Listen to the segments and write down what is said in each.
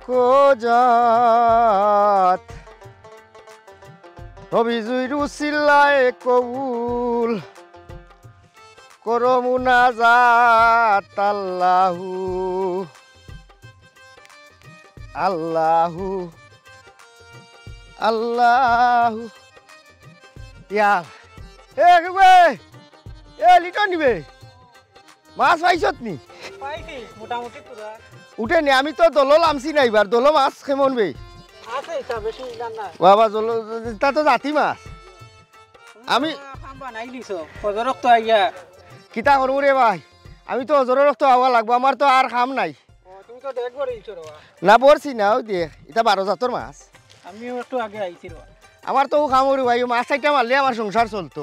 খোজাত নবীজুইর উসিলায় কবুল করো মুনাজাত আল্লাহু আল্লাহু আল্লাহু ইয়া কে লিটন নিবে মাছ পাইছত নি পাইছি মোটামুটি পুরা উঠেনি আমি তো দোল লামছি না এবার দোল মাছ কেমন বে আছে এটা বেশি জান না বাবা দোল তা তো জাতি মাছ আমি খাম বানাই দিছো ফজরক তো আইয়া কিতা করবো রে ভাই আমি তো অজরের রক্ত হওয়া লাগবো আমার তো আর খাম নাই তুমি তো দেখবো রিলছো রে না পড়ছি না ওই দেখ এটা 12 জাতর মাছ আমিও একটু আগে আইছি রে আমার তো খামরি ভাই মাছ চাইটা মারলে আমার সংসার চলতো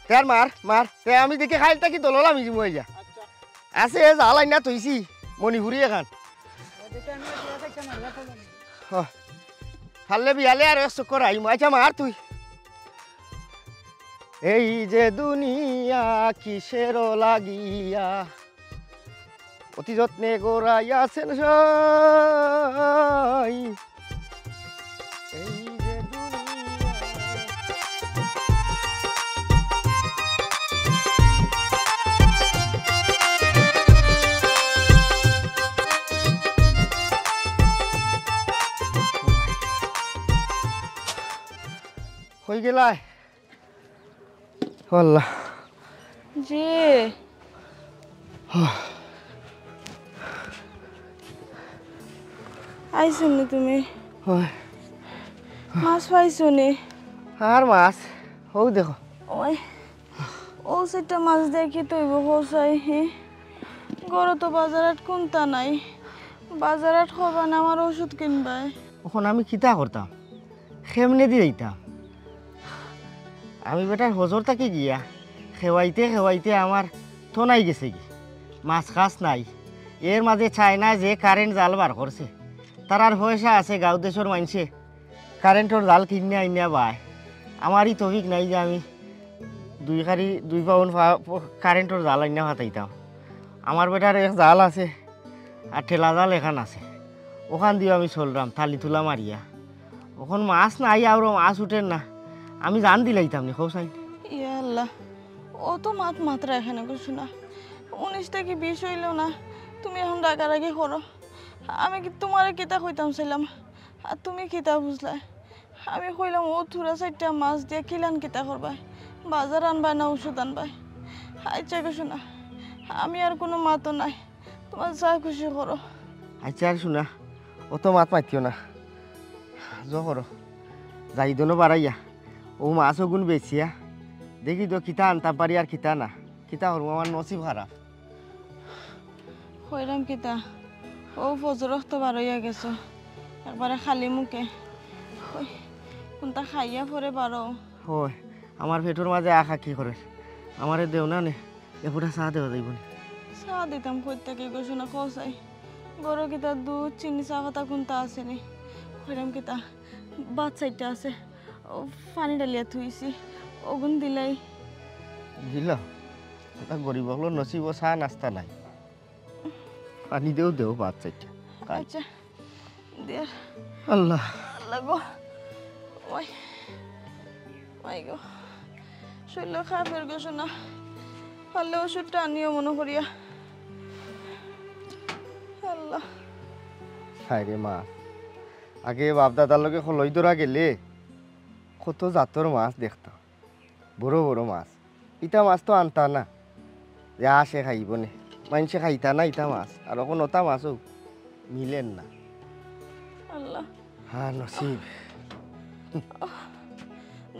তার মার মার তে আমি দেখে খাইলটা কি দোল লামি যাবো যা আচ্ছা আছে জালাই না তৈছি মণিপুরি এখান ফাললে বিয়ালে আর চক্কর আইম আচ্ছা মার তুই এই যে দুনিয়া কিসের লাগিয়া অতি যত্নে গোড়াইয়াছেন সাই এই যে দুনিয়া হয়ে গেলায় আল্লাহ জি আইছো নি তুমি মাছ পাইছো নি আর মাছ হও দেখো ওই ও সেটা মাছ দেখি তুই বসাই হে গরো তো বাজারত কোনটা নাই বাজারত খবা না আমার ওষুধ কিনবাই ওখানে আমি কিতা করতাম খেমনে দিয়ে দিতাম আমি বেটার হজর তাকে গিয়া খেওয়াইতে খেওয়াইতে আমার থনাই গেছে কি মাছ খাস নাই এর মাঝে চায়না যে কারেন্ট জাল বার করছে তার আর পয়সা আছে গাঁও দেশের মানুষে কারেন্টর জাল কিনে আইনা বাই আমারই তফিক নাই যে আমি 2 পাউন্ড কারেন্টর জাল আইনা ফাটাইতাম আমার বেটার এক জাল আছে আর ঠেলা জাল এখান আছে ওখান দিয়ে আমি চললাম থালি তুলা মারিয়া ওখান মাছ নাই আর মাছ উঠেন না আমি জান দিলাইতাম নি খোসাই ইয়া আল্লাহ ও তো মাত্রা এখানে কিছু না 19 থেকে 20 হইল না তুমি এখন রাগারাগি করো আমি কি তোমার কিতা কইতাম ছিলাম আর তুমি কিতা বুঝলা আমি কইলাম ও থুরা 4টা মাছ দিয়ে কিলান কিতা করবা বাজার আনবা না ওষুধ আনবা আচ্ছা কিছু না আমি আর কোনো মাতও নাই তোমার যা খুশি করো আচ্ছা আর শোনা অত মাত মাতিও না জ করো যাই দনো বাড়াইয়া ও মাছ গুণ বেচিয়া দেখি তো কিতা আনতাম পারি আর কিতা না কিতা করবো আমার নসিব খারাপ কইরাম কিতা ও ফজরক তো বারইয়া গেছো একবারে খালি মুখে কোনটা খাইয়া পরে বারো হয় আমার পেটের মাঝে আখা কি করে আমারে দেও না নে এপুরা চা দেওয়া যাইব না চা দিতাম কইতে কি গেছো না কসাই গরো কিতা দুধ চিনি চা কথা কোনটা আছে নি কইরাম কিতা বাচ্চাইটা আছে ও পানি ডালিয়া থুইছি ওগুন দিলাই দিল ওটা গরিব হলো নসিব চা নাস্তা নাই পানি দেও দেও ভাত চাইটা আচ্ছা দেয়ার আল্লাহ আল্লাহ গো ওই ওই গো শৈল খারাপ হয়ে গেছো না পারলে ওষুধটা আনিও মনে করিয়া আল্লাহ হায় রে মা আগে বাপ দাদার লগে খলই ধরা গেলে কত জাতর মাছ দেখতাম বড় বড় মাছ ইটা মাছ তো আনতা না যে আসে খাইব নে মানুষে খাইতা না ইটা মাছ আর এখন ওটা মাছও মিলেন না আল্লাহ হ্যাঁ নসিব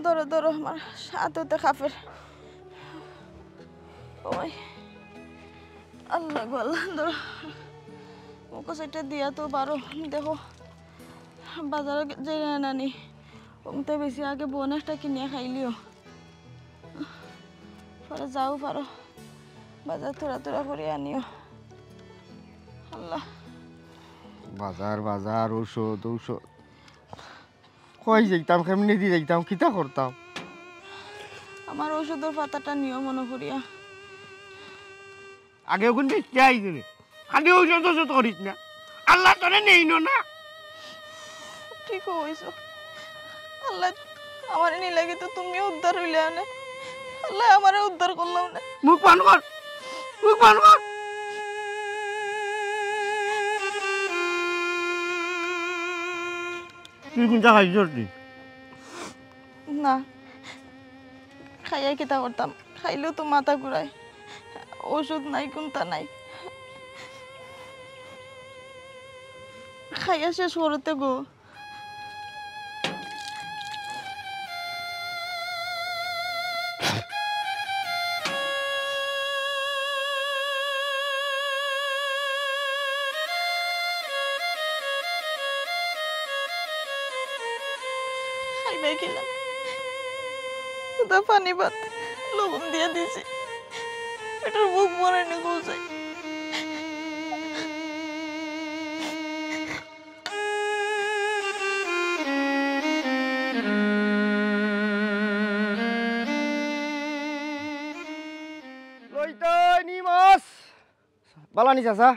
ধরো ধরো আমার সাথে খাফের ওই আল্লাহ গো আল্লাহ ধরো ওকে সেটা দিয়া তো পারো দেখো বাজারে যাই না নানি ওতে বেশি আগে বোনাসটা কিনিয়া খাইলিও পরে যাও পারো বাজার থোড়া থোড়া করে আনিও আল্লাহ বাজার বাজার ঔষধ ঔষধ কই যাইতাম কেমনি দিয়ে যাইতাম কিতা করতাম আমার ঔষধের পাতাটা নিও মনে করিয়া আগে ওখান থেকে আইসি খালি ঔষধ ওষুধ করিস না আল্লাহ তোরে নেই না ঠিক হইছো। আল্লাহ আমার নিলাগে তো তুমিও উদ্ধার হইলে না, আল্লাহ আমারে উদ্ধার করলাম না। মুখ পান কর, মুখ পান কর। তুই কোনটা খাইছ তুই? না খাইয়া কিতা করতাম, খাইলেও তো মাথা ঘুরায়, ওষুধ নাই কোনটা নাই। খাইয়া শেষ করতে গো। খাইবাই খেলাম, ওটা পানি ভাত লবণ দিয়ে দিয়েছে, এটার মুখ মরে নি গোসাই। লইতাই নি মাছ বালানি চাচা,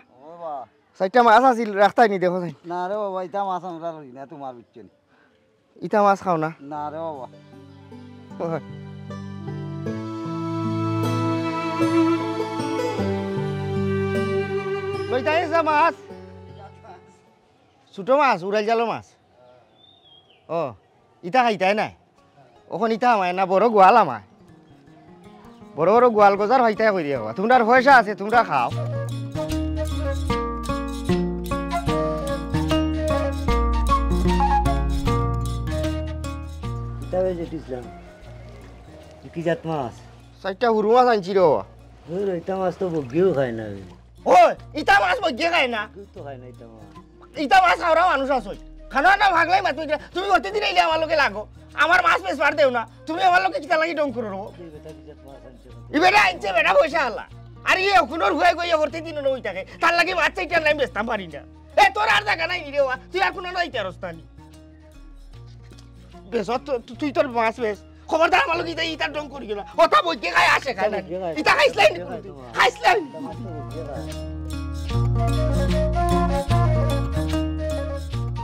চারটা মাছ আছিল রাখতাই নি দেখো। না রে বাবা, ইটা মাছ আমরা লই না, তোমার বুঝছেন। ইটা মাছ খাও না? না রে বাবা। লইতাই আছে মাছ, ছোট মাছ, উড়াই জালো মাছ। ও ইটা খাইতাই নাই? ওখান ইটা আমায় না বড় গোয়াল আমায়, বড় বড় গোয়াল গজার হইতাই করি। তোমরা পয়সা আছে, তোমরা খাও। তবে যেটিছিলাম কি জাত মাছ? চারটা হুরু মাছ আনছি রে বাবা। এটা মাছ তো বগিও খায় না। ওই ইটা মাছ বগিয়ে খায় না? কেউ তো খায় না এটা মাছ। ইটা মাছ খাওয়া মানুষ আছো, খানা না ভাগলাই মাছ। তুমি প্রতিদিন এলে আমার লোকে লাগো, আমার মাছ বেশ পার দেও না। তুমি আমার লোকে কিতা লাগি ডং করে রবো। ই বেটা আনছে, বেটা পয়সা আল্লাহ। আর ইয়ে এখনোর হুয়ে গইয়া প্রতিদিন ওই থাকে, তার লাগে মাছ চাইটা নাই বেচতাম পারি না। এ তোর আর জায়গা নাই রে, তুই আর কোনো নাই তেরস্তানি বেশ। তুই তোর মাছ বেশ, খবরদার আমার লোক ইটা ডং করি না। কথা বইকে খাই আসে, খাই না ইটা খাইসলাই, খাইসলাই।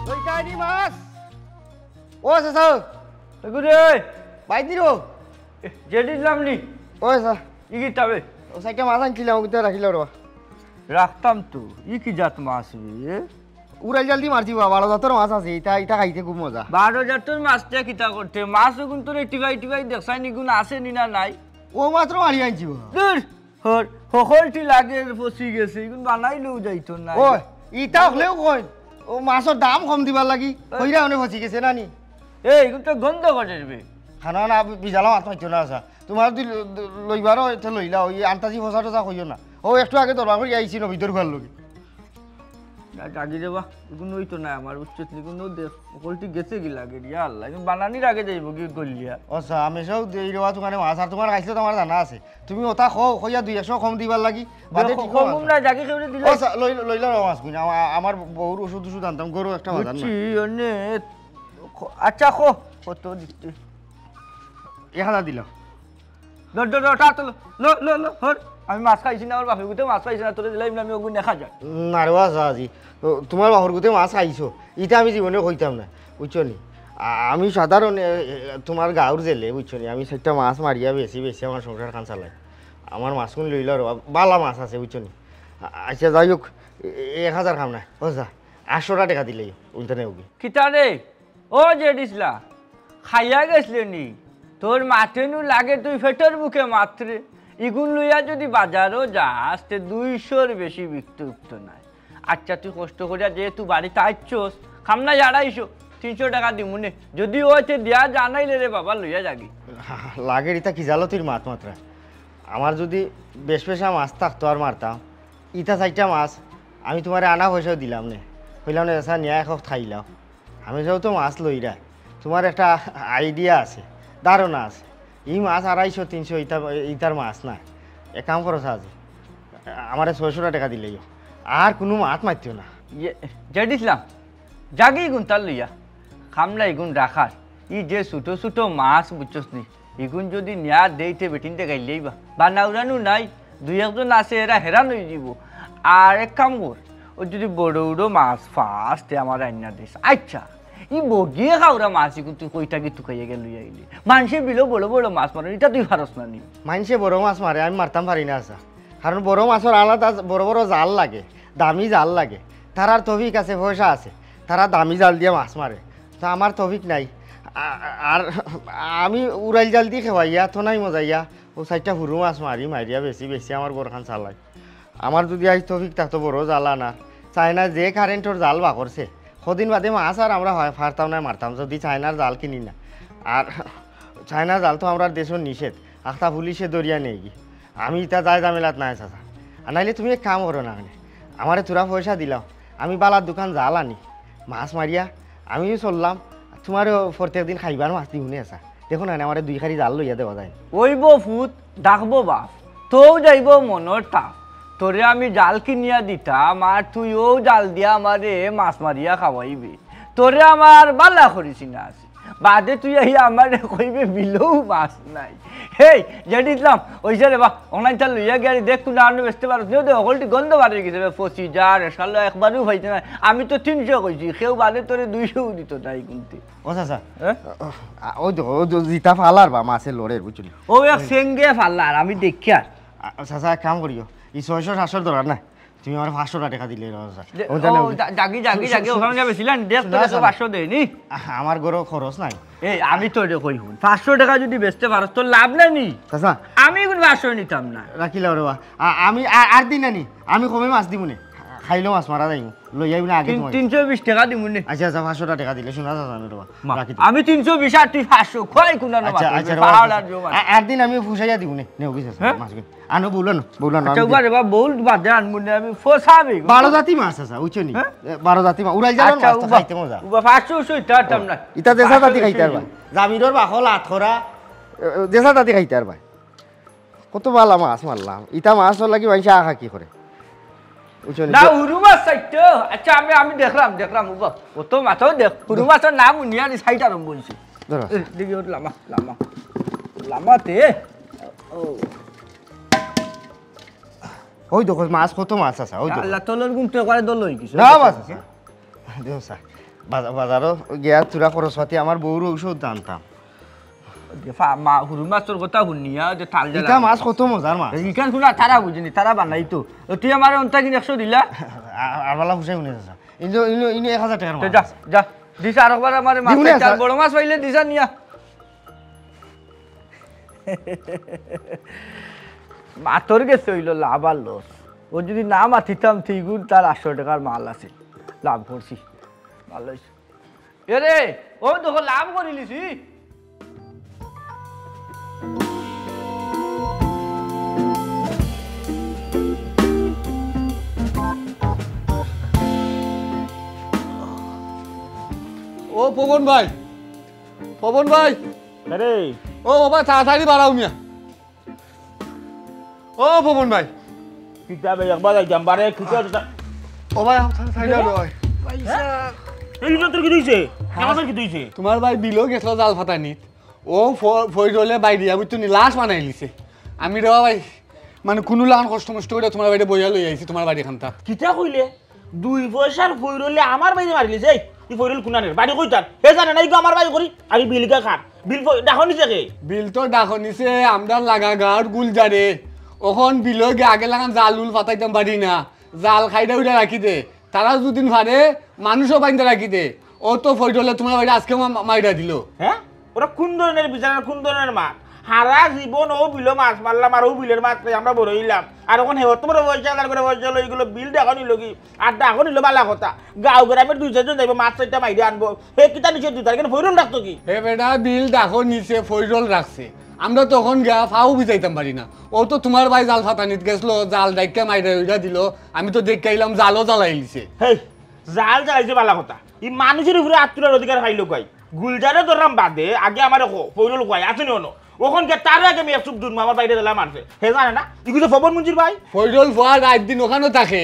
লইতানি মাছ। ও চাচা এগুরে বাইদি রো যেটিছিলাম নি। ও চাচা ই কি তবে ও চারটা মাছ আনছিলাম, ওগুলো রাখিল রে। রাখতাম তো। ই কি জাত মাছ রে? উড়াই জাল দি মারছি বাবা, 12 জাতের মাছ আছে। এটা এটা খাইতে খুব মজা। 12 জাতের মাছটা কিতা করতে? মাছ গুণ তোর টিকাই টিকাই দেখছাই নি, গুণ আছে নি না নাই? ও মাত্র মারি আনছি বাবা। দূর হর হকলটি লাগে ফসি গেছে, গুণ বানাইলেও যাইতো না। ও ইটা হলেও কই ও মাছের দাম কম দিবার লাগি কইরা অনেক ফসি গেছে না নি? এই গুণ তো গন্ধ করে রে। খানা না বিজালা মাছ পাইতো না। আচ্ছা তোমার যদি লইবারও এটা লইলা, ওই আন্তাজি ফসা টসা কইও না। ও একটু আগে দরবার করে আইছি ন ভিতর ঘর লগে। জাগি দেবা এগুন হইতো না আমার উচ্চত লিগুন দেখ হকলটি গেছে কি লাগে রিয়া আল্লাহ, কিন্তু বানানির আগে যাইব কি গলিয়া। আচ্ছা আমি সব দেই রেওয়া তোমার মাছ, আর তোমার খাইছিলে তোমার জানা আছে। তুমি ওটা খাও, কইয়া 200 কম দিবার লাগি বাদে ঠিক কম না জাগি খেউরে দিলে। আচ্ছা লইলা মাছ কিনা। আমার বউর ওষুধ ওষুধ আনতাম, গরু একটা মাছ আনতাম। বুঝছি অনে। আচ্ছা খো কত দিতে? 1000 দিলাম। ধর ধর ধর টাত লো লো লো হর। আমি মাছ খাইছি না, আমার বাপের গুতে মাছ খাইছি না, তোরে দিলাম না, আমি ওগুন দেখা যায় না রে বাবা আজি তোমার বাহর গুতে মাছ খাইছো, এটা আমি জীবনে কইতাম না বুঝছো নি। আমি সাধারণ তোমার গাঁর জেলে বুঝছো নি, আমি সেটা মাছ মারিয়া বেশি বেশি আমার সংসার খান চালাই। আমার মাছগুলো লইল আর বালা মাছ আছে বুঝছো নি। আচ্ছা যাই হোক 1000 খাম না, বুঝা 800 টাকা দিলে উল্টানে ওকে। কিতা রে ও যে দিসলা খাইয়া গেছলে নি, তোর মাঠে নু লাগে তুই ফেটের মুখে মাত্রে। ইগুন লইয়া যদি বাজারও যাস তে 200-র বেশি বিকতে উঠতো নাই। আচ্ছা তুই কষ্ট করিয়া যেহেতু বাড়িতে আইছোস, খামনা 250 300 টাকা দিমুনে, যদি ওইতে দেয়া জানাইলে রে বাবা লইয়া যাবি। লাগের ইটা কি জালো তুই মাছ মাত্রা। আমার যদি বেশ পেশা মাছ থাকতো আর মারতাম, ইটা 4টা মাছ আমি তোমার আনা পয়সাও দিলাম নে, কইলাম না এসা নিয়ে এখন খাইলাম। আমি যাও তো মাছ লইরা, তোমার একটা আইডিয়া আছে, ধারণা আছে। এই মাছ 250-300 ইটার মাছ না। এক কাম করো সাজ, আমার 600 টাকা দিলেই আর কোনো মাছ মারতিও না। যে দিসলাম জাগি গুণ তার লইয়া খামলা ইগুন রাখার। ই যে ছোটো ছোটো মাছ বুঝছস নি, ইগুন যদি নিয়া দেইতে বেটিনতে গাইলেই বা নাউরানু নাই, 2-1জন আছে এরা হেরান হয়ে যাব। আর এক কাম কর, ও যদি বড় বড় মাছ ফার্স্টে আমার রান্না দিস। আচ্ছা ই বগিয়ে খাওরা মাছ তুই কইটা কি তুই খাইয়ে গেল আইলি মানুষে বিলো বড় বড় মাছ মারে এটা তুই পারস না নি মানুষে বড় মাছ মারে আমি মারতাম পারি না আসা কারণ বড় মাছের আলাদা বড় বড় জাল লাগে দামি জাল লাগে তারার তফিক আছে পয়সা আছে তারা দামি জাল দিয়ে মাছ মারে তো আমার তফিক নাই আর আমি উড়াইল জাল দিয়ে খেবাইয়া তো নাই মজাইয়া ও সাইডটা হুরু মাছ মারিয়া বেশি বেশি আমার গোরখান চালাই আমার যদি আজ তফিক থাকতো বড় জাল আনার চায়না যে কারেন্টর জাল বা করছে কদিন বাদে মাছ আর আমরা ফারতাম না মারতাম যদি চায়নার জাল কিনি না আর চায়নার জাল তো আমরা দেশের নিষেধ আখতা পুলিশে দরিয়া নেই কি আমি ইটা যাই জামেলাত নাই চাচা আর নাইলে তুমি এক কাম করো না আমারে তোরা পয়সা দিলাও আমি বালার দোকান জাল আনি মাছ মারিয়া আমিও চললাম তোমারও প্রত্যেক দিন খাইবার মাছ দি শুনে আসা দেখো না আমার 2 খারি জাল লইয়া দেওয়া যায় ওইব ফুট ডাকবো বাপ তো যাইব মনের তাপ তোরে আমি জাল কিনিয়া দিতাম আর তুইও জাল দিয়া আমারে মাছ মারিয়া খাওয়াইবি তোরে আমার বালা করিস না আছে বাদে তুই আই আমারে কইবে বিলেও মাছ নাই হেই যেটি দিলাম ওইসে রে বা অনলাইন চাল লইয়া গিয়ে দেখ তুই না বেচতে পারো তুইও দেখ হলটি গন্ধ বাড়ি গেছে 25,000 সালে একবারও হইতে না আমি তো 300 কইছি কেউ বাদে তোরে 200 দিত তাই কিন্তু ও চাচা ওই তো জিতা ফালার বা মাছের লড়ের বুঝলি ও এক সেঙ্গে ফাল্লার আমি দেখি আর চাচা এক কাম করিও ই 600-700 দরকার না তুমি আমার 500 টাকা দিলে জাগি ওখানে যাবে ছিলেন দেখ তো 500 দেয়নি আমার গরো খরচ নাই এই আমি তো কই হুন 500 টাকা যদি বেচতে পারো তো লাভ নাই চাচা আমি কোন 500 নিতাম না রাখিলাও রে বা আমি আর দিন আনি আমি কমে মাছ দিব নে খাইলো মাছ মারা যাইব লই যাইব না আগে তোমার 320 টাকা দিমু নে আচ্ছা আচ্ছা 500 টাকা দিলে শোনা চাচা আমি রে বা রাখি আমি 320 আর তুই 500 কই কোন না আচ্ছা আচ্ছা আর দিন আমি ফুসাইয়া দিব নে নেও কি চাচা মাছ কিন আনো বললো না আচ্ছা বারে বা বল বাদে আনমু নে আমি ফসাবি 12 জাতি মাছ আছে উচনি 12 জাতি মাছ উড়াই যাবে মাছ খাইতে মজা উবা 500 সুইতাম না ইতা দেশা জাতি খাইতে পারবা জামিরর বাখল আথরা দেশা জাতি খাইতে পারবা কত ভালো মাছ মারলাম ইতা মাছ লাগি মাইসা আখা কি করে না হুরু মাছ সাইতো আচ্ছা আমি দেখলাম উবা ও তো মাছ দেখ হুরু মাছের নাম উনিয়া দি সাইটা রম বলছি ধরো দেখি ওর লামাতে ও ওই দেখো মাছ কত মাছ আছে ওই দেখো আল্লাহ তোলর গুনতে করে দল হই কিছু না মাছ আছে দেখো স্যার বাজারও গিয়া তুরা খরচপাতি আমার বউর ঔষধ আনতাম মা হুরু মাছের কথা শুনিয়া যে তাল জ্বালা ইটা মাছ কত মজার মাছ ইকান শুনা তারা বুঝিনি তারা বানাই তো তুই আমার অন্তা কিনে 100 দিলা আর বালা ফুসাই শুনে আছে ইনো 1000 টাকার মাছ যা দিস আরেকবার আমার মাছ চাল বড় মাছ পাইলে দিছা নিয়া মাতর গেছে হইল লাভ আর লস ও যদি না মাতিতাম ঠিকুন তার 800 টাকার মাল আছে লাভ করছি ভালো হয়েছে এরে ও দেখো লাভ করিলিছি ও পবন ভাই আরে ও বাবা তাড়াতাড়ি বাড়াও মিয়া ও পবন ভাই কিতাবে একবার যাইতাম বারে কিতাব ও ভাই সাইডা রয় এই না তোর কি দিছে আমাদের কি দিছে তোমার ভাই বিলো গেছিল জাল ফাটানিত ও ফই রলে বাইরে আমি তো লাশ বানাই লিছে আমি রে ভাই মানে কোনো লাগান কষ্ট মষ্ট করে তোমার বাড়িতে বইয়া লই আইছি তোমার বাড়ি খানটা কিতা কইলে 2 পয়সার ফইরলে আমার বাইরে মারিলিস এই তুই ফইরল কুনানের বাড়ি কইতার হে জানে নাই গো আমার বাড়ি করি আমি বিলকা খান বিল দেখো নিছে কে বিল তো ডাকো নিছে আমরা লাগা গাঁর গুলজারে ওখন বিলো গে আগে লাগান জাল উল ফাটাইতাম পারি না জাল খাইটা উঠে রাখি দে তারা দুদিন ভারে মানুষও বাইন্দা রাখি দে ও তো ফইরলে তোমার বাড়ি আজকে মাইরা দিল হ্যাঁ ওরা কোন ধরনের বিচারের কোন ধরনের মাছ হারা জীবন ও বিলো মাছ মারলাম আর ও বিলের মাছ আমরা বড় হইলাম আর ওখানে হেবর তোমার পয়সা আদার করে পয়সা হলো এইগুলো বিল দেখো নিল কি আর দেখো নিল বালা কথা গাঁও গ্রামের 2-4 জন যাইব মাছ 4টা মাইরে আনবো হে কিতা নিচে 2 তার কেন ফইরল রাখতো কি হে বেটা বিল দেখো নিচে ফইরল রাখছে আমরা তখন গা ফাও বিজাইতাম পারি না ও তো তোমার ভাই জাল ফাটানিত গেছলো জাল ডাইকা মাইরা উইরা দিল আমি তো দেখে আইলাম জালও জ্বালাই লিছে হেই জাল জ্বালাইছে বালা কথা ই মানুষের উপরে আত্মীয়র অধিকার পাইলো কই গুলজারে ধরলাম বাদে আগে আমার ফইরল কই আসেনি অন্য ওখান কে তার আগে আমি একটু দূর আমার বাইরে দিলাম মারছে হে জানে না ইগুলো ফবন মঞ্জির ভাই ফইরল ফুয়া রাত দিন ওখানে থাকে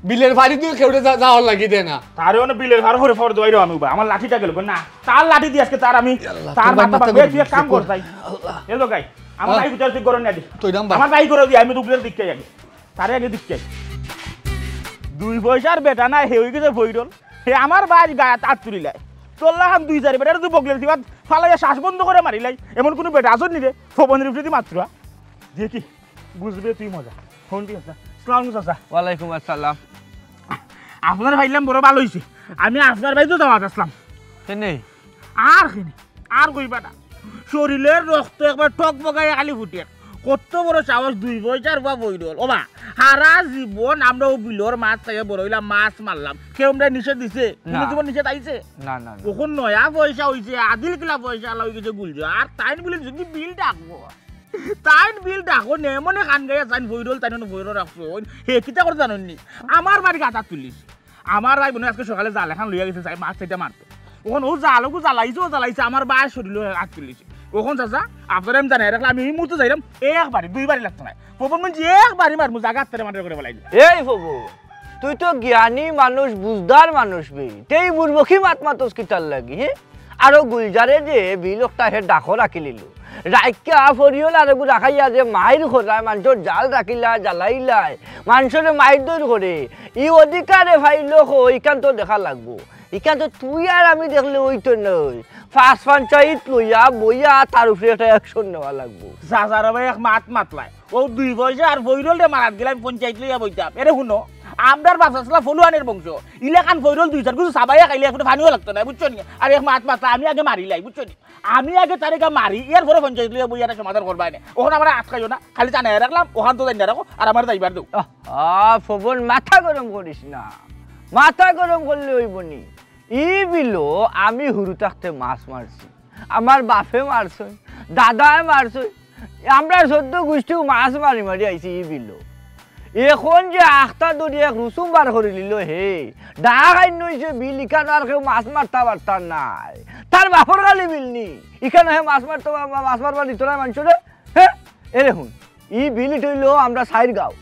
বিলের বাড়ি তুই খেউড়ে যাওয়ার লাগি দে না তারে অনেক বিলের ভার ভরে ফর দইরো আমি আমার লাঠিটা গেল না তার লাঠি দিয়ে আজকে তার আমি তার মাথা ভাঙে তুই কাম কর তাই এলো গাই আমার ভাই ভিতর থেকে গরম না দি আমার ভাই করে দি আমি দুপুরের দিকে যাই তারে আগে দিকে যাই 2 পয়সার বেটা না হে হই গেছে ফইরল হে আমার ভাই গায়ে তাত তুলিলাই তোল্লা খান 2-4 বেটার তুই বগলের দিবা ফালাইয়া শ্বাস বন্ধ করে মারিলাই এমন কোনো বেটা আসন নিরে ফবনের প্রতি মাত্র দেখি বুঝবে তুই মজা ফোন দিয়ে আসসালামু আলাইকুম চাচা ওয়ালাইকুম আসসালাম। আপনার ভাইলাম বড় ভালো হয়েছে আমি আপনার বাড়িতে দাওয়াত আসলাম কেনে আর কিনি আর কইবা না শরীরের রক্ত একবার টক বগাইয়া খালি ফুটিয়ে কত বড় সাহস 2 পয়সার বা বইরল ওবা সারা জীবন আমরা ও বিলর মাছ থেকে বড় হইলাম মাছ মারলাম কেউ আমরা নিষেধ দিছে কোনো জীবন নিষেধ আইছে না না না। তখন নয়া পয়সা হইছে আদিল কিলা পয়সা আলা হয়ে গেছে গুলজ আর তাইন বলে যদি বিল ডাকবো তাইন বিল ডাকো নে মনে কান গাইয়া তাইন বইরল তাইন বইরল রাখছো হে কিতা করে জানেননি আমার বাড়ি গাতা তুলিস আমার ভাই বোন আজকে সকালে জাল এখন লইয়া গেছে মাছ সেটা মারতে ওখান ও জালকু জ্বালাইছে আমার বাই শরীর হাত তুলিছে ওখান চাচা আপনারা আমি জানাই রাখলাম আমি এই মুহূর্তে যাইলাম একবারই 2 বারই লাগতো না পবন মানে একবারই মারমু জায়গা হাতে মারে করে বলাই এই ফবু তুই তো জ্ঞানী মানুষ বুঝদার মানুষ বে তেই বুড়বকি মাত মাতস কিতার লাগি হে আর গুলজারে যে বিলকটা হে ডাকো রাখি লিলু রাইকা ফরিয়ল আর রাখাইয়া যে মাইর খোরায় মানুষের জাল রাখিলা জ্বালাইলাই মানুষের মাইর দৌড় করে ই অধিকারে ভাইল ইকান তো দেখা লাগবো ইকান তো তুই আর আমি দেখলে ওই তো নই ফার্স্ট পঞ্চায়েত লইয়া বইয়া তার উপরে একটা অ্যাকশন নেওয়া লাগবো চাচার ভাই এক মাত মাতলাই ও 2 পয়সা আর বইরল রে মারাত গেলাম পঞ্চায়েত লইয়া বইতাম এরে শুনো আমরার বাচ্চা ফলুয়ানের বংশ ইলাকান বইরল 2-4 কিছু সাবাইয়া খাইলে এখন পানিও লাগতো না বুঝছো নি আর এক মাত মাতলা আমি আগে মারিলাই বুঝছো নি আমি আগে তারিখা মারি এর পরে পঞ্চায়েত লইয়া বইয়া সমাধান করবাই না ওখানে আমরা আটকাইও না খালি জানাই রাখলাম ওখান তো জানিয়ে রাখো আর আমার যাইবার দেও ফবন মাথা গরম করিস না মাথা গরম করলে হইব নি ই বিলো আমি হুরু থাকতে মাছ মারছি আমার বাপে মারছে দাদায় মারছে আমরা 14 গোষ্ঠীও মাছ মারি মারি আইছি ই বিলো এখন যে আখটা দড়ি এক রুসুম বার করে নিল হে ডাকাই নইছে বিল ইখান আর কেউ মাছ মারতে পারতাম নাই তার বাপর গালি বিল নি ইখানে হে মাছ মারবার দিত না মানুষরে হ্যাঁ এরে হুন ই বিল হইল আমরা 4 গাঁও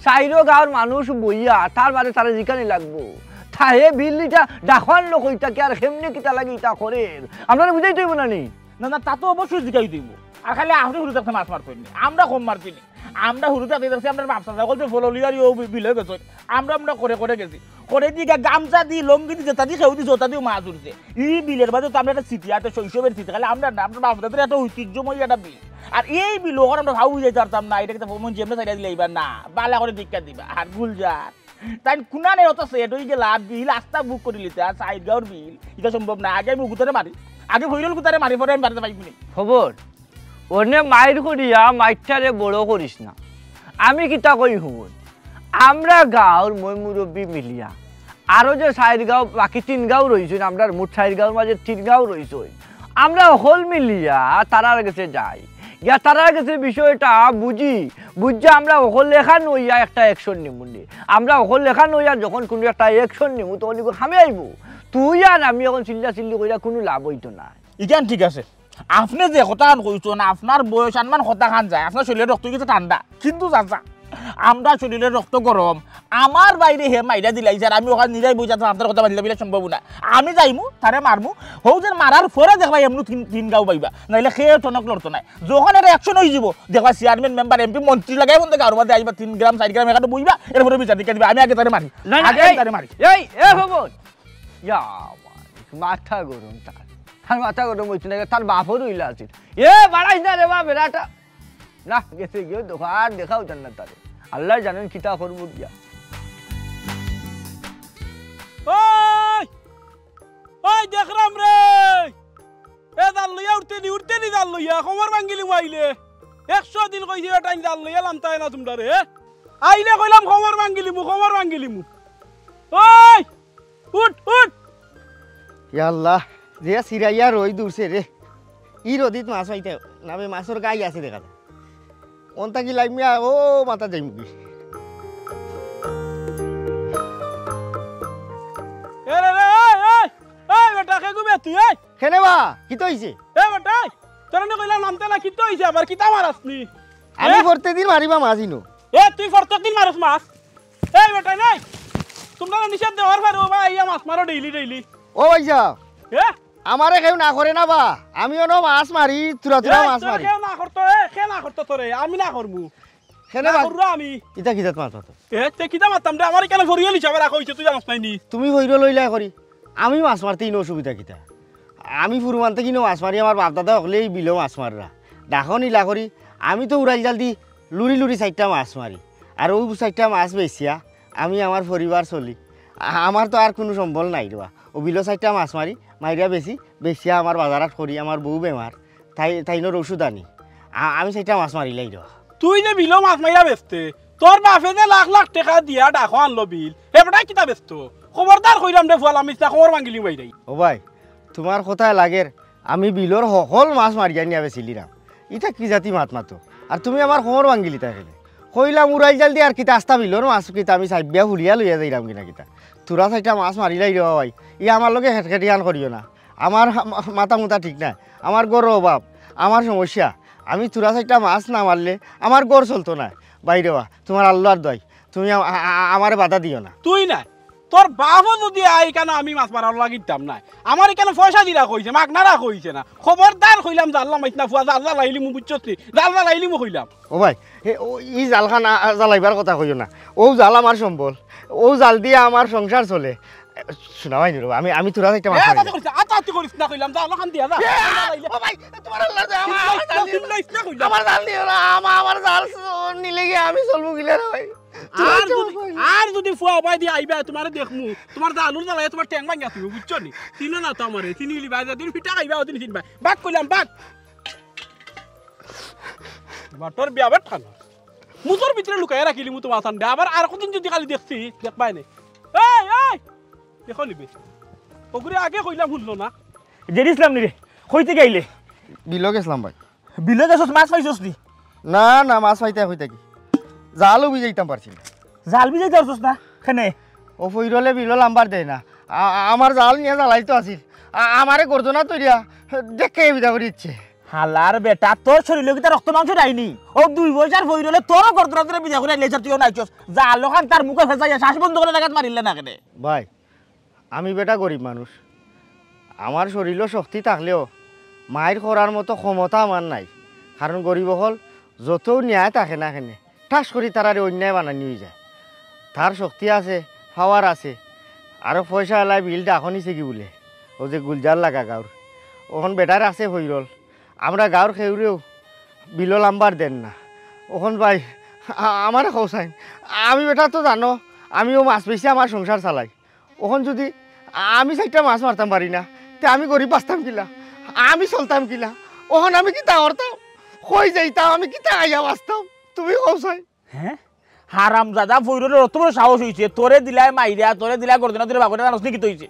4 গাঁওর মানুষ বইয়া তার বাদে তারা জিকানি লাগবো তাহে বিল্লিটা ডাকান লোক হইতা কি আর কেমনে কিতা লাগি তা করে আমরা বুঝাই তৈব না নি না না তা তো অবশ্যই জিগাই দিব আর খালি আপনি হুরু থাকতে মাছ মারতেন আমরা কম মারছি আমরা হুরু থাকতে দেখছি আপনার বাপসা সকল তো ফললিয়ার ও বিল হয়ে গেছে আমরা করে গেছি করে দিয়ে গামছা দি লঙ্গি দি যেটা দি খেউ দি জোতা দিও মাছ উঠছে এই বিলের বাদে তো আমরা একটা স্মৃতি আছে শৈশবের স্মৃতি খালি আমরা না আপনার বাপসাদের একটা ঐতিহ্যময় একটা বিল আর এই বিল ওখানে আমরা ভাবু যেতে পারতাম না এটা মন যেমন সাইডা দিলে এইবার না বালা করে দীক্ষা দিবা আর গুলজার তাই কুনানের অত সেট হয়ে গেলা বিল আস্তা বুক করে লিতে আর 4 গাঁওর বিল এটা সম্ভব না আগে আমি গুতারে মারি আগে ভৈরল গুতারে মারি পরে আমি বাড়িতে পাইবি খবর ওনে মাইর করিয়া মাইটারে বড় করিস না আমি কিতা কই হুন আমরা গাঁওর মই মুরব্বী মিলিয়া আরো যে 4 গাঁও বাকি 3 গাঁও রইছে আমরা মোট 4 গাঁওর মাঝে 3 গাঁও রইছে আমরা হল মিলিয়া তারার কাছে যাই গিয়া তারার কাছে বিষয়টা বুঝা আমরা ওখল লেখা নইয়া একটা অ্যাকশন নিমুনি আমরা ওখল লেখা নইয়া যখন কোনো একটা অ্যাকশন নিমু তখন খামে আইব তুই আর আমি এখন চিল্লি কইরা কোনো লাভ হইতো না ইখান ঠিক আছে আপনি যে কথা কইছো না আপনার বয়স আনমান কথা খান যায় আপনার শরীরের রক্ত কিন্তু ঠান্ডা কিন্তু চাচা আমরা শরীরের রক্ত গরম আমার বাইরে হে মাইরা দিলাইছে আর আমি ওখানে নিরাই বই যাতে আপনার কথা বাঁধিলে সম্ভব না আমি যাইমু তারে মারমু হৌ যে মারার পরে দেখবা এমনি 3 গাঁও পাইবা নাইলে খেয়ে টনক লড়তো নাই যখন এটা অ্যাকশন হয়ে যাব দেখবা চেয়ারম্যান মেম্বার এমপি মন্ত্রী লাগাই বন্ধ গাঁর মধ্যে আইবা 3 গ্রাম 4 গ্রাম এখানে বইবা এরপরে বিচার দিকে দিবা আমি আগে তারে মারি তারে মারি এই খবর ইয়া মাথা গরম তার মাথা গরম হইছে না তার বাপও রইলা আছে বাড়াইস না রে বাপ বেড়াটা না গেছে গিয়ে দোকান দেখাও জান না তারে আল্লাহ জানেন কিতা করবো গিয়া ওই দেখলাম রে এ জাল লইয়া উঠতে নি জাল লইয়া খবর ভাঙ্গিলি আইলে 100 দিন কইছি টাইম জাল লইয়া লাম তাই না তোমরা রে আইলে কইলাম খবর ভাঙ্গিলি মু ওই উঠ আল্লাহ যে সিরাইয়া রই দূরছে রে ই রদিত মাছ হইতে না মাছের গাই আছে দেখা যায় অন্তা কি লাগমিয়া ও মাথা যাইমুকি বেটা খেগু বে তুই কেনে বা কি তো হইছে বেটা তোর না কইলাম নামতে না কি তো হইছে আবার কিতা মারাসনি আমি প্রত্যেকদিন মারিবা মাছিনো তুই প্রত্যেকদিন মারস মাছ বেটা নাই তোমরা নিষেধ দেওয়ার পরে ভাই ইয়া মাছ মারো ডেইলি ও ভাইসা আমারে কেউ না করে না বা আমিও না মাছ মারি তুরা মাছ মারি কেউ না করতো তোরে আমি না করমু কেনে বা কররা আমি ইতা কিতাত মাছ মাতো তে কিতা মারতাম রে আমার কেন ফরিয়াল হিসাবে রাখা হইছে তুই জানাস নাই নি তুমি হইর লইলা করি আমি মাছ মারতে ইনো অসুবিধা কিতা আমি ফুরমান থেকে মাছ মারি আমার বাপ দাদা হলে এই বিলো মাছ মাররা ডাকো নীলা করি আমি তো উড়াল জাল দি লুরি লুরি 4টা মাছ মারি আর ওই 4টা মাছ বেচিয়া আমি আমার পরিবার চলি আমার তো আর কোনো সম্বল নাই রা ও বিলো 4টা মাছ মারি মাইরা বেচিয়া আমার বাজারাত করি আমার বউ বেমার তাইনোর ওষুধ আনি আমি 4টা মাছ মারিলাই রা তুই যে বিলো মাছ মাইরা বেচতে তোর বাপে যে লাখ লাখ টাকা দিয়া ডাকো আনলো বিল এবারটাই কিতা বেচতো খবরদার কইলাম রে ফুয়াল আমি খবর ভাঙিলি বাইরাই ও ভাই তোমার কথায় লাগের আমি বিলর সকল মাছ মারিয়া নিয়ে বেচিলিরাম ইটা কি জাতি মাত মাতো আর তুমি আমার খবর ভাঙিলি তাকে কইলাম উড়াই জাল দিয়ে আর কিতা আস্তা বিলর মাছ কিতা আমি সাইবিয়া হুলিয়া লইয়া যাইলাম কিনা কিতা তোরা 4টা মাছ মারিলাই রে ভাই ই আমার লগে হেটখেটিয়ান করিও না আমার মাথা মুতা ঠিক না আমার গড় অভাব আমার সমস্যা আমি তোরা 4টা মাছ না মারলে আমার গড় চলতো না বাইরে বা তোমার আল্লাহর দয় তুমি আমার বাধা দিও না তুই না তোর বাপও যদি আই কেন আমি মাছ মারার লাগিতাম না আমার এখানে পয়সা দিরা কইছে মাগনারা কইছে না খবরদার কইলাম জাল্লা মাইছ না ফুয়া জাল্লা লাইলি মু বুঝছস জাল্লা লাইলি মু কইলাম ও ভাই ই জালখান জ্বালাইবার কথা কইও না ও জাল আমার সম্বল ও জাল দিয়ে আমার সংসার চলে শোনা ভাই নিরো আমি তোরা 4টা মাছ মারি আতাতি করিস না কইলাম জাল্লা খান দিয়া যা ও ভাই তোমার আল্লাহ আমার জাল দিও না আমার জাল নিলে গিয়ে আমি চলবো গিলা রে ভাই আর যদি ফুয়া বাই দিয়ে আইবা তোমার দেখমু তোমার জালুর জ্বালায় তোমার ট্যাং ভাঙা তুমি বুঝছো নি চিনো না তো আমারে চিনিলি বাই দিন ফিটা আইবা ওদিন চিনবা বাক কইলাম বাক বাটর বিয়াবার ঠানা মুজোর ভিতরে লুকায় রাখিলি মু তোমার সামনে আবার আর কতদিন যদি খালি দেখছি দেখবাই না এই দেখো নিবে ওগুরে আগে কইলাম শুনলো না জেরিসলাম নি রে কইতে গাইলে বিলো গেছিলাম ভাই বিলে গেছস মাছ পাইছস নি না মাছ পাইতে হইতা কি জালও বুঝাইতাম পারছি না জাল বিজে যাচ্ছস না কেনে ও ফইরলে বিলো লাম্বার দেয় না আমার জাল নিয়ে জ্বালাই তো আসিল আমারে গর্দনা তৈরিয়া দেখে বিদা করে ইচ্ছে হালার বেটা তোর শরীরে কি তার রক্ত মাংস নাইনি ও 2 বছর ফইরলে তোর গর্দনা ধরে বিজা করে লেজার তুইও নাইছস জাল ওখান তার মুখে ফেসাইয়া শ্বাস বন্ধ করে লাগাত মারিলে না কেনে ভাই আমি বেটা গরিব মানুষ আমার শরীরও শক্তি থাকলেও মায়ের করার মতো ক্ষমতা আমার নাই কারণ গরিব হল যত ন্যায় থাকে না কেনে ঠাস করি তারারে অন্যায় বানানি নিয়ে যায় তার শক্তি আছে পাওয়ার আছে আরও পয়সা এলাই বিলটা এখন নিছে কি বলে ও যে গুলজার লাগা গাঁর ওখান বেটার আছে হইরল আমরা গাঁর খেউরেও বিলো লাম্বার দেন না ওখান ভাই আমার খোসাইন আমি বেটা তো জানো আমিও মাছ বেশি আমার সংসার চালাই ওখান যদি আমি 4টা মাছ মারতাম পারি না তে আমি গরিব বাঁচতাম কিলা আমি চলতাম কিলা ওখান আমি কিতা করতাম কই যাইতাম আমি কিতা আইয়া বাঁচতাম তুমি খোসাই হ্যাঁ হারাম দাদা ফইরলে অত বড় সাহস হইছে তোরে দিলাই মাইরা তোরে দিলা গর্দনা তোরে বাগরে জানোস নি কি হইছে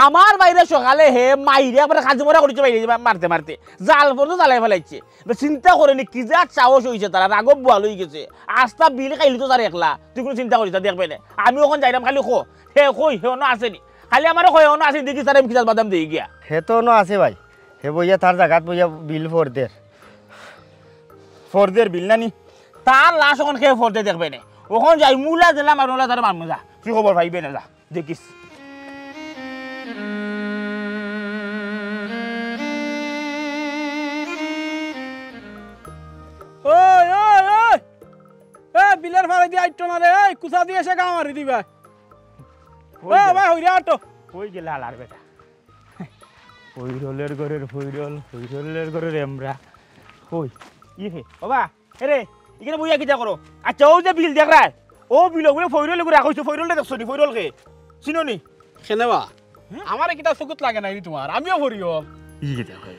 আমার বাইরে সকালে হে মাইরা পরে কাজ মরা করেছে বাইরে মারতে মারতে জাল পর্যন্ত জ্বালাই ফেলাইছে চিন্তা করেনি কি যা সাহস হইছে তারা রাগব বল হয়ে গেছে আস্তা বিল খাইলি তো তার একলা তুই কোনো চিন্তা করিস দেখবে না আমি ওখানে যাইলাম খালি হে কই হেনো আসেনি খালি আমার হেনো আসেনি দেখি তার আমি খিজাল বাদাম দিয়ে গিয়া হে তো আছে ভাই হে বইয়া তার জায়গাত বইয়া বিল ফোরদের বিল নানি তার লাশ ওখানে খেয়ে ফোরতে দেখবে না ওখানে যাই মুলা দিলাম আর ওলা তার মানমু যা তুই খবর ভাইবে না যা দেখিস বিলের ফাড়ে দিয়ে আইটো না রে এই কুসা দিয়ে এসে গা মারি দিবা ভাই হইরা আটো কই গেল হালার বেটা ফইরলের ঘরের ফইরলের ঘরের এমরা কই হে বাবা রে এখানে বইয়া কিটা করো আচ্ছা ও যে বিল দেখ রায় ও বিল ওগুলো ফইরলে করে রাখছো ফইরলে দেখছো নি ফইরলকে চিনো নি কেনেবা আমার কিটা চকুত লাগে নাই তোমার আমিও ভরিও ই কিটা কই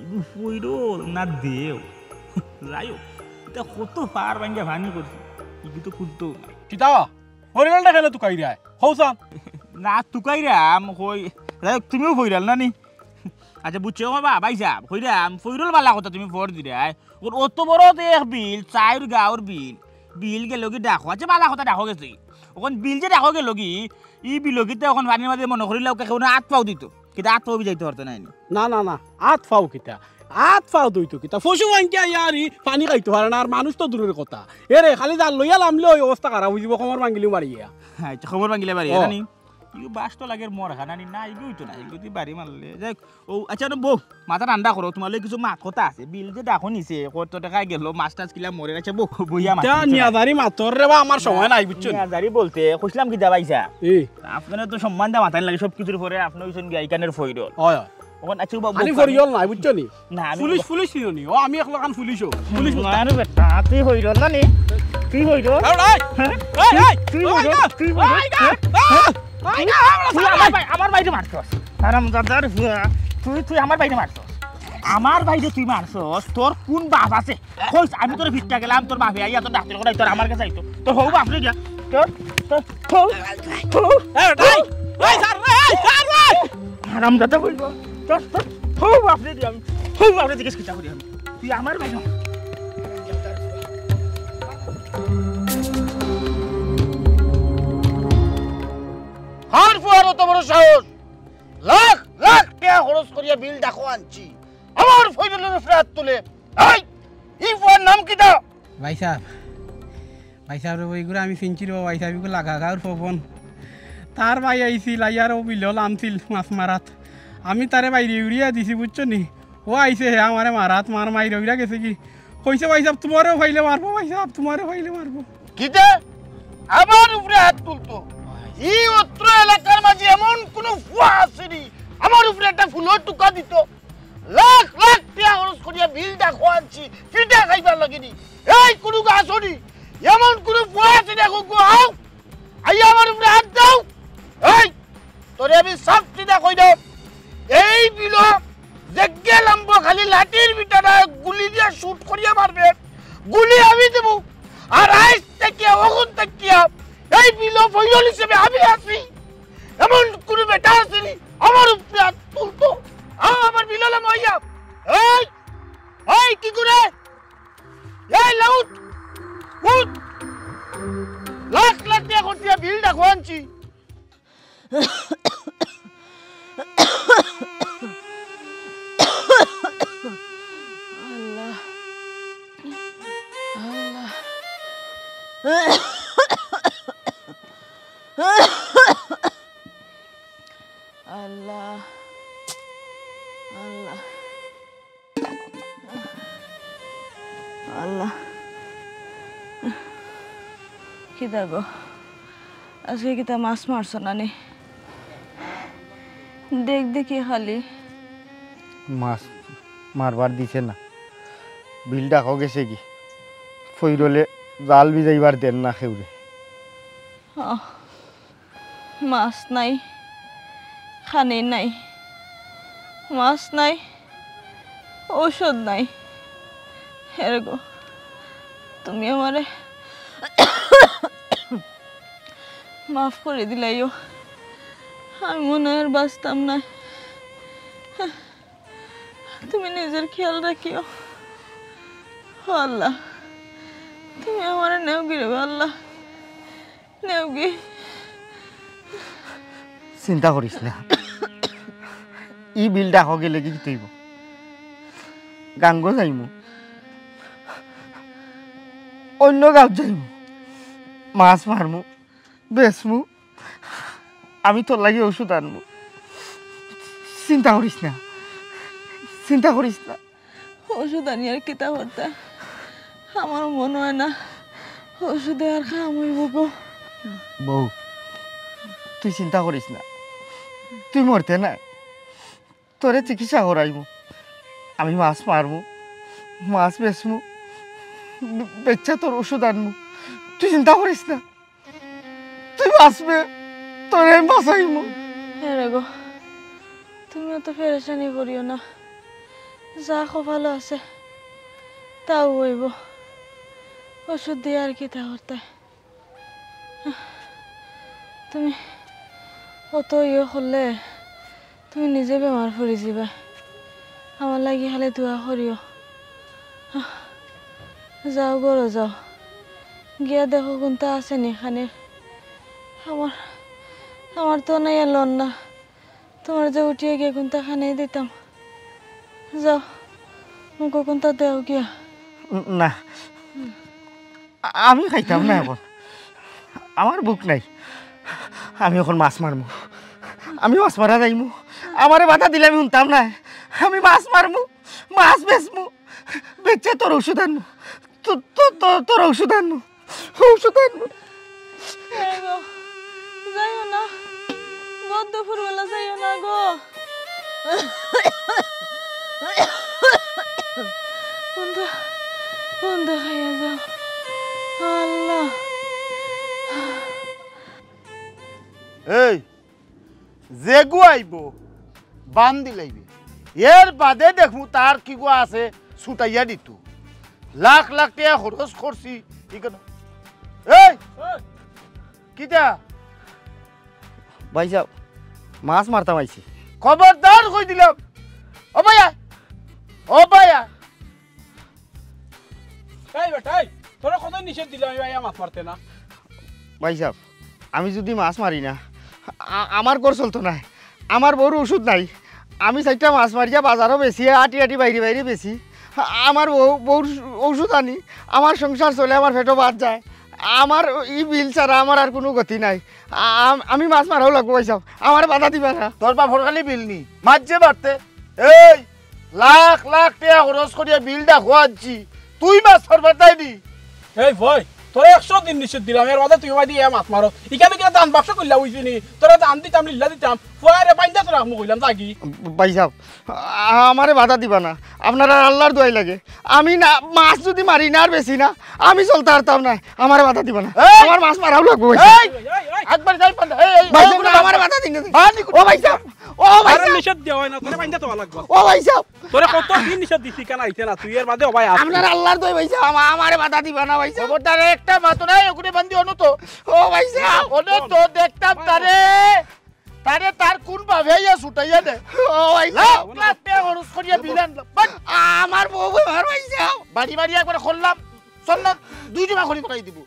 ইগু ফইরল না দেও যাইও এটা কত পার ভাঙ্গা ভাঙি করছি ইগু তো কুলতো কিটা ভরিলটা কেন তুকাই রায় হৌসা না তুকাই রাম কই তুমিও ফইরাল না নি আচ্ছা বুঝছো বাবা ভাই সাহেব কইরাম ফইরল বালা কথা তুমি ফোর দিরাই ওর অত বড় এক বিল 4 গাঁর বিল গেল কি দেখো আচ্ছা বালা কথা দেখো গেছে ওখান বিল যে দেখো গেল কি ই বিলগিতে ওখান পানির মাঝে মনে করিলে ওকে কেউ 8 পাও দিত কিন্তু 8 পাও যাইতে পারতো না না আত ফাও কিটা আত ফাও দইতো কিটা ফসু আনকে ইয়ারি পানি খাইতো পারে না আর মানুষ তো দূরের কথা এরে খালি জাল লইয়া লামলে ওই অবস্থা খারাপ হইব খবর ভাঙিলেও মারিয়া আচ্ছা খবর ভাঙিলে মারিয়া জানি ইগু বাস তো লাগে মর খানানি না ইগুই তো না ইগু দি বাড়ি মারলে যাই ও আচ্ছা না বউ মাথা ঠান্ডা করো তোমার কিছু মাছ কথা আছে বিল যে দেখো নিছে কত টাকা গেল মাছ টাছ কিলা মরে গেছে বউ বইয়া মাছ নিয়াদারি মাতর রে বা আমার সময় নাই বুঝছো নিয়াদারি বলতে কইছিলাম কি দাবাইছা আপনারা তো সম্মান দা মাথায় লাগে সব কিছুর পরে আপনি হইছেন গায়িকানের ফইরল হয় ওখানে আছি খালি ফরিয়ল নাই বুঝছো নি না আমি পুলিশ পুলিশ নি ও আমি একলা কান পুলিশও পুলিশ না রে বেটা তুই হইল না নি তুই হইল আমার বাইরে মারছস হারামজাদার তুই আমার বাইরে মারছস আমার বাইরে তুই মারছস তোর কোন বাপ আছে কইস আমি তোর ভিটটা গেলাম তোর বাপে আইয়া তোর ডাক্তার কোনাই তোর আমার কাছে আইতো তোর হউ বাপ রে গিয়া তোর হারামজাদা কইব তোর হউ বাপ রে দিয়া হউ বাপ রে জিজ্ঞেস কিতা করি আমি তুই আমার বাইরে হার ফুয়ার অত বড় সাহস লাখ লাখ টাকা খরচ করিয়া বিল দেখো আনছি আমার ফয়জলের উপরে হাত তুলে এই ফুয়ার নাম কিটা ভাই সাহেব রে ওইগুলো আমি চিনছি রে ভাই সাহেব লাগা গাঁর পবন তার ভাই আইছিল আইয়ার ও বিল আনছিল মাছ মারাত আমি তারে বাইরে উড়িয়া দিছি বুঝছো নি ও আইছে হে আমারে মারাত মার মাইরে উড়িয়া গেছে কি কইছে ভাই সাহেব তোমারও ফাইলে মারবো ভাই সাহেব তোমারও ফাইলে মারবো কিটা আমার উপরে হাত তুলতো এই অত্র এলাকার মাঝে এমন কোন ফুয়া আসেনি আমার উপরে একটা ফুলের টুকা দিত লাখ লাখ টাকা খরচ করিয়া বিল দেখো আনছি ফিটা খাইবার লাগেনি এই কোনো আসনি এমন কোন ফুয়া আছে দেখো গো আও আইয়া আমার উপরে হাত দাও এই তোরে আমি সব চিন্তা কই দাও এই বিল জেগে লম্ব খালি লাঠির বিটাটা গুলি দিয়ে শুট করিয়া মারবে গুলি আমি দেব আর আইস থেকে ওগুন থেকে এই বিল ফয়জল হিসেবে আমি আছি এমন কোন বেটা আসেনি আমার উপরে হাত তুলতো আমার বিললে মাইয়া এই এই কি করে এই লাউট উঠ লাখ লাখ টাকা করতে বিল দেখো আনছি আল্লাহ আল্লাহ আল্লাহ আল্লাহ কিতা গো আজকে কিতা মাছ মারছ না নি দেখ দেখি খালি মাছ মারবার দিছে না বিল ডাকো গেছে কি ফইরলে জাল ভিজাইবার দেন না খেউরে মাছ নাই খানি নাই মাছ নাই ঔষধ নাই হেরে গো তুমি আমারে মাফ করে দিলাইও আমি মনে আর বাঁচতাম না তুমি নিজের খেয়াল রাখিও আল্লাহ তুমি আমার নেওগি রে আল্লাহ নেওগি চিন্তা করিস না ই বিল ডাকো গেলে কি তৈব গাঙ্গ যাইমু অন্য গাঁও যাইমু মাছ মারমু বেচমু আমি তোর লাগে ওষুধ আনবো চিন্তা করিস না চিন্তা করিস না ওষুধ আনি আর কিতা করতে আমার মনে হয় না ওষুধে আর খাম হইব গো বউ তুই চিন্তা করিস না তুই মরতে না তোরে চিকিৎসা করাইমু আমি মাছ মারমু মাছ বেচমু বেচা তোর ওষুধ আনমু তুই চিন্তা করিস না তুই বাঁচবে তোরে আমি বাঁচাইমু হ্যাঁ গো তুমি অত ফেরেশানি করিও না যা ভালো আছে তাও হইব ওষুধ দিয়ে আর কি তা করতে তুমি অত ইয়ে করলে তুমি নিজে বেমার পড়ে যাবে আমার লাগি খালি দোয়া করিও যাও গরো যাও গিয়া দেখো কোনটা আছে নি খানির আমার তো নাই এলন না তোমার যে উঠিয়ে গিয়ে কোনটা খানে দিতাম যাও মুখো কোনটা দেও গিয়া না আমি খাইতাম না এখন আমার বুক নাই আমি এখন মাছ মারমু আমি মাছ মারা যাইমু আমারে বাধা দিলে আমি শুনতাম না আমি মাছ মারমু মাছ বেচমু বেচে তোর ওষুধ আনমু তোর ওষুধ আনমু যাইও না বদ্ধ ফুরবেলা যাইও না গো বন্ধ খাইয়া যাও আল্লাহ। এই যে গু আইব বান দিলাইবে এর বাদে দেখমু তার কি গো আছে ছুটাইয়া দিত লাখ লাখ টাকা খরচ করছি ইকেন এই কিটা ভাই সাহেব মাছ মারতাম আইছি। খবরদার কই দিলাম ও ভাইয়া ও ভাইয়া এই বেটাই তোরা কত নিষেধ দিলাম আমি ভাইয়া মাছ মারতে না। ভাই সাহেব আমি যদি মাছ মারি না আমার ঘর চলতো না, আমার বউর ওষুধ নাই, আমি চারটা মাছ মারিয়া বাজারও বেশি আটি আটি বাইরে বাইরে বেশি, আমার বউর ওষুধ আনি আমার সংসার চলে, আমার পেটও বাদ যায়, আমার ই বিল ছাড়া আমার আর কোনো গতি নাই, আমি মাছ মারাও লাগবো ভাই সাহেব, আমার বাধা দিবা না। তোর বাপর খালি বিল নি মাঝে বাড়তে এই লাখ লাখ টাকা খরচ করিয়া বিলটা খোয়াচ্ছি তুই মাছ ধরবার তাইনি। এই ভাই তোরা 100 দিন নিষেধ দিলাম এর বাদে তুই ভাই দিয়ে মাছ মারো এখানে কিনা দান ব্যবসা করলা হইছি নি তোরা দান দিতাম লিল্লা দিতাম ফুয়ারে বাইন্দা তোরা আমি কইলাম থাকি। ভাই সাহেব আমারে বাধা দিবা না, আপনারা আল্লাহর দোয়াই লাগে, আমি না মাছ যদি মারি না আর বেশি না আমি চলতে পারতাম না, আমারে বাধা দিবা না, আমার মাছ মারাও লাগবো ভাই সাহেব। একবার যাই পান্ডা এই ভাই সাহেব আমারে বাধা দিন ও ভাই সাহেব ও ভাই আরে সাহেব নিষেধ দেওয়া হয় না তোরা বাইন্দা তোলা লাগবে। ও ভাই সাহেব তোরা কত দিন নিষেধ দিছি কেন আইতে না তুই এর বাদে ভাই আস আপনার আল্লাহর দোয়াই ভাই সাহেব আমারে বাধা দিবা না ভাই সাহেব। খবরদার একটা মাত্র নাই ওখানে বান্দি অন্য তো ও ভাই সাহেব অন্য তো দেখতাম তারে তারে তার কোন ভাবেইয়া ছুটাইয়া দে ও ভাই সাহেব লাখ লাখ টাকা খরচ করিয়া বিল আনলাম আমার বউ বেমার ভাই সাহেব। বাড়ি বাড়ি একবার করলাম চল না 2 জমা খড়ি করাই দিব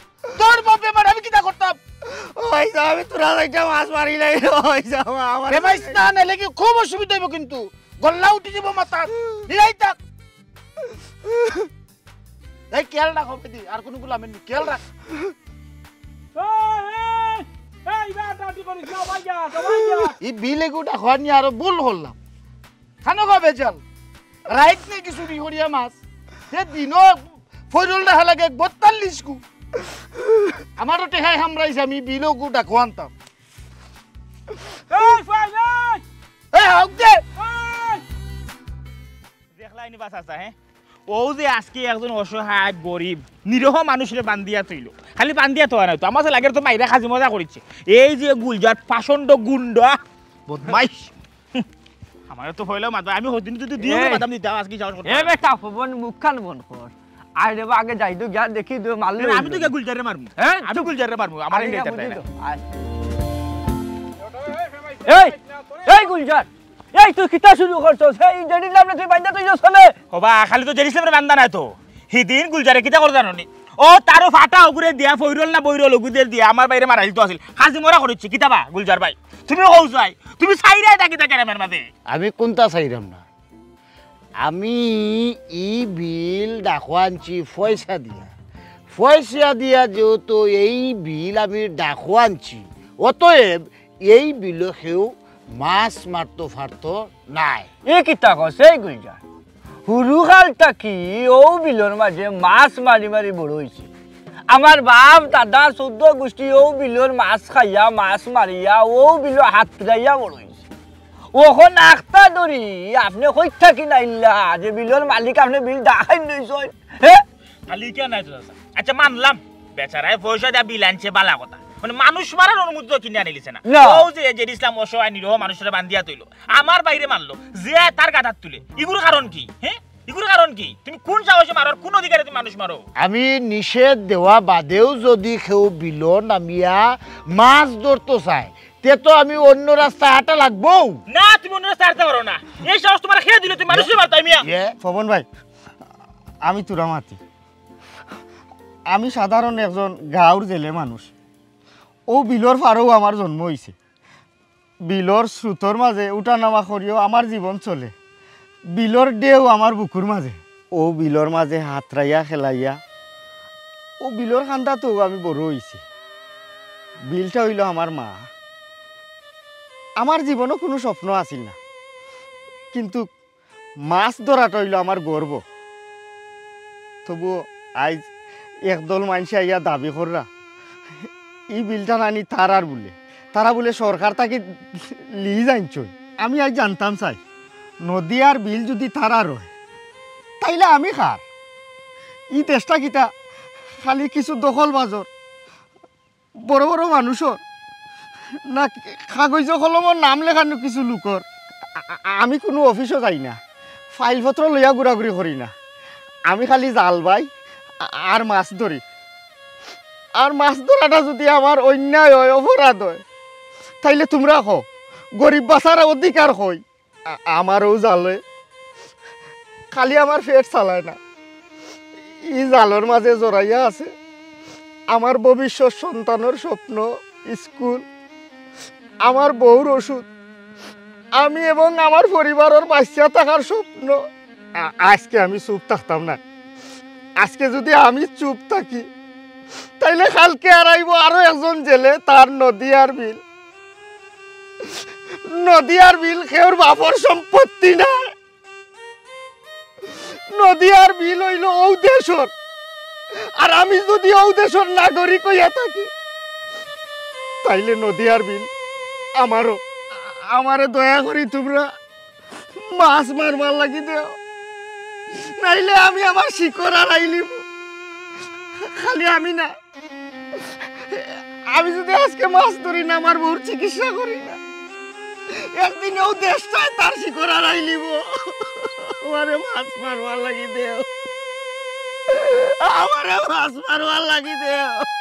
তোর বাপ বেমার আমি কিটা করতাম। ও ভাই সাহেব আমি তোরা একটা মাছ মারি নাই ও ভাই সাহেব আমার বেমাইস না নাইলে কি খুব অসুবিধা হইব কিন্তু গল্লা উঠি যাব মাথা নিরাই থাক এই খেয়াল রাখ হবে দি আর কোনো গুলাম নেই খেয়াল রাখ। এই বেটা তুই করিস না ভাইয়া ভাইয়া এই বিলে গুটা হওয়ার নিয়ে আরো ভুল করলাম খানো খাবে চল রাইট নেই কি চুরি করিয়া মাছ সে দিনও ফজল দেখা লাগে 42 কু আমারও টেকাই হামরাইছে আমি বিলো গুটা খোয়ানতাম এই ভাই এই হাউক দে দেখলাইনি বাস আছে হ্যাঁ ও যে আজকে একজন অসহায় গরিব নিরহ মানুষের বান্দিয়া তৈল খালি বান্দিয়া তো নাই তো আমার লাগে তো মাইরা খাজি মজা করেছে এই যে গুলজার পাষণ্ড গুন্ড বদমাইশ আমার তো হইলো মাথা আমি হদিন যদি দিয়ে মাথাম দিতাম আজকে যাওয়ার কথা এ বেটা ফবন মুখখান বন কর আই রে আগে যাই তো গিয়া দেখি তো মারলে আমি তো গুলজারে মারমু হ্যাঁ আমি গুলজারে মারমু আমার এই নেতা তাই না এই এই গুলজার এই তুই কিতা শুরু করছস এই জেডি নামে তুই বাইন্দা তুই চলে হবা খালি তো জেরিসলামের বান্দা নাই তো হিদিন গুলজারে কিতা করে জানো নি ও তারও ফাটা ওগুরে দিয়া ফইরল না বইরল ওগুদের দিয়া আমার বাইরে মারাইল তো আছিল হাজি মরা করেছি কিতাবা গুলজার ভাই তুমি হউস ভাই তুমি সাইরাই থাকি তা কেরামের মাঝে আমি কোনটা চাইলাম না আমি ই বিল ডাকো আনছি পয়সা দিয়া যেহেতু এই বিল আমি ডাকো আনছি অতএব এই বিল কেউ মাছ মারতো ফারতো নাই। এ কিতা কস এই গুলজার হুরুখালটা কি ও বিলর মাঝে মাছ মারি মারি বড় হয়েছে আমার বাপ দাদা 14 গোষ্ঠী ও বিলর মাছ খাইয়া মাছ মারিয়া ও বিল হাত ফিরাইয়া বড় হয়েছে ওখন আখতা ধরি আপনি কই থাকি নাইলা যে বিলর মালিক আপনি বিল দেখাই নইছয় হ্যাঁ খালি কে নাই তো আচ্ছা মানলাম বেচারায় পয়সা দিয়া বিল আনছে বালা কথা মানে মানুষ মারার অনুমতি তো কিনে আনিলিছে না ও যে জেরিসলাম অসহায় নিরহ মানুষের বান্দিয়া তৈল আমার বাইরে মারলো যে তার গাধার তুলে ইগুর কারণ কি হ্যাঁ ইগুর কারণ কি তুমি কোন সাহসে মারো কোন অধিকারে তুমি মানুষ মারো আমি নিষেধ দেওয়া বাদেও যদি কেউ বিল নামিয়া মাছ ধরতে চায় তে তো আমি অন্য রাস্তায় হাঁটা লাগবো না তুমি অন্য রাস্তায় হাঁটতে পারো না এই সাহস তোমার খেয়ে দিলে তুমি মানুষের মারতে মিয়া পবন ভাই আমি তোরা মাতি আমি সাধারণ একজন গাঁওর জেলে মানুষ ও বিলর ফারেও আমার জন্ম হয়েছে বিলর স্রোতর মাঝে উঠা নামা করিও আমার জীবন চলে বিলর ডেও আমার বুকুর মাঝে ও বিলর মাঝে হাতরাইয়া খেলাইয়া ও বিলর খান্দা তো আমি বড় হয়েছি বিলটা হইল আমার মা আমার জীবনও কোনো স্বপ্ন আছিল না কিন্তু মাছ ধরাটা হইল আমার গর্ব তবুও আজ একদল মানুষ আইয়া দাবি কররা এই বিলটা নানি তারা বলে সরকার তাকে লিজ আনছই আমি আজ জানতাম চাই নদী আর বিল যদি তারা রয় তাইলে আমি খার ই দেশটা কিতা খালি কিছু দখল বাজর বড় বড় মানুষের না কাগজ কলমর নাম লেখানো কিছু লোকর আমি কোনো অফিসও যাই না ফাইলপত্র লইয়া ঘোরাঘুরি করি না আমি খালি জাল বাই আর মাছ ধরি আর মাছ ধরাটা যদি আমার অন্যায় হয় অপরাধ হয় তাইলে তোমরা কো গরিব বাঁচার অধিকার হয় আমারও জালে খালি আমার পেট চালায় না ই জালর মাঝে জড়াইয়া আছে আমার ভবিষ্যৎ সন্তানের স্বপ্ন স্কুল আমার বউর ওষুধ আমি এবং আমার পরিবারের বাঁচিয়া থাকার স্বপ্ন আজকে আমি চুপ থাকতাম না আজকে যদি আমি চুপ থাকি তাইলে কালকে আর আইব আরো একজন জেলে তার নদী আর বিল কেউর বাপর সম্পত্তি না নদী আর বিল হইল ও দেশর আর আমি যদি ও দেশর নাগরিক হইয়া থাকি তাইলে নদী আর বিল আমারে দয়া করি তোমরা মাছ মারবার লাগি দেও নাইলে আমি আমার শিকড় আর আইলিব খালি আমি না আমি যদি আজকে মাছ ধরি না আমার বউর চিকিৎসা করি না একদিন ও দেশটায় তার শিকড় আর আইলিব আমারে মাছ মারবার লাগি দেও আমারে মাছ মারবার লাগি দেও